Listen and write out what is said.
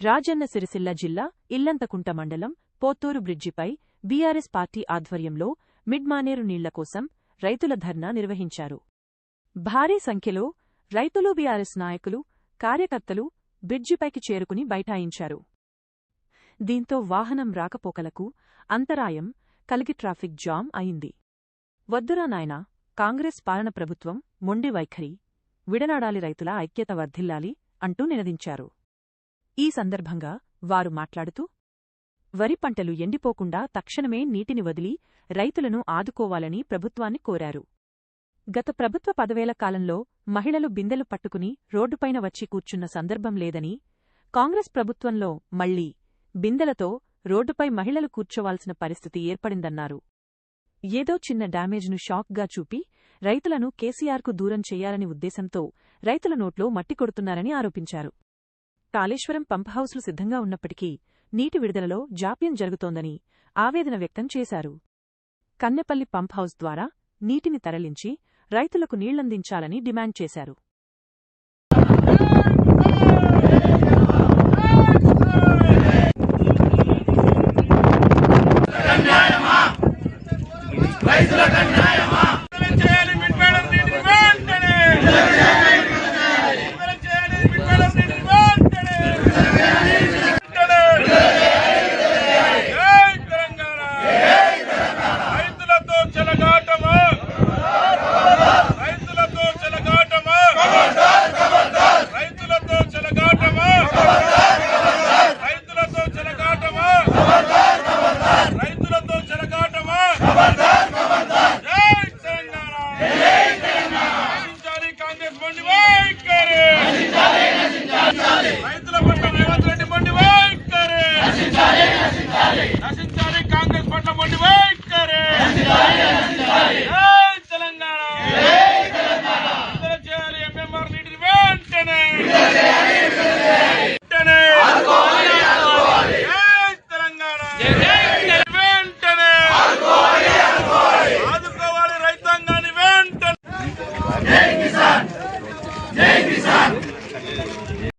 రాజన్న సిరిసిల్ల జిల్లా ఇల్లంతకుంట మండలం పోత్తూరు బ్రిడ్జిపై BRS party ఆధ్వర్యంలో మిడ్మానేరు నీళ్ల కోసం రైతుల ధర్నా నిర్వహించారు. భారీ సంఖ్యలో రైతులు, బీఆర్ఎస్ నాయకులు, కార్యకర్తలు బ్రిడ్జిపైకి చేరుకుని బైఠాయించారు. దీంతో వాహనం రాకపోకలకు అంతరాయం కలిగి ట్రాఫిక్ జామ్ అయింది. వద్దురా నాయనా, కాంగ్రెస్ పాలన ప్రభుత్వం మొండి వైఖరి విడనాడాలి, రైతుల ఐక్యత వర్ధిల్లాలి అంటూ నినదించారు. ఈ సందర్భంగా వారు మాట్లాడుతూ, వరి పంటలు ఎండిపోకుండా తక్షణమే నీటిని వదిలి రైతులను ఆదుకోవాలని ప్రభుత్వాన్ని కోరారు. గత ప్రభుత్వ 10 కాలంలో మహిళలు బిందెలు పట్టుకుని రోడ్డుపైన వచ్చి కూర్చున్న సందర్భం లేదని, కాంగ్రెస్ ప్రభుత్వంలో మళ్లీ బిందెలతో రోడ్డుపై మహిళలు కూర్చోవాల్సిన పరిస్థితి ఏర్పడిందన్నారు. ఏదో చిన్న డ్యామేజ్ను షాక్గా చూపి రైతులను కేసీఆర్కు దూరం చెయ్యాలని ఉద్దేశంతో రైతుల నోట్లో మట్టి కొడుతున్నారని ఆరోపించారు. కాళేశ్వరం పంప్హౌస్లు సిద్ధంగా ఉన్నప్పటికీ నీటి విడుదలలో జాప్యం జరుగుతోందని ఆవేదన వ్యక్తం చేశారు. కన్నెపల్లి పంప్హౌస్ ద్వారా నీటిని తరలించి రైతులకు నీళ్లందించాలని డిమాండ్ చేశారు.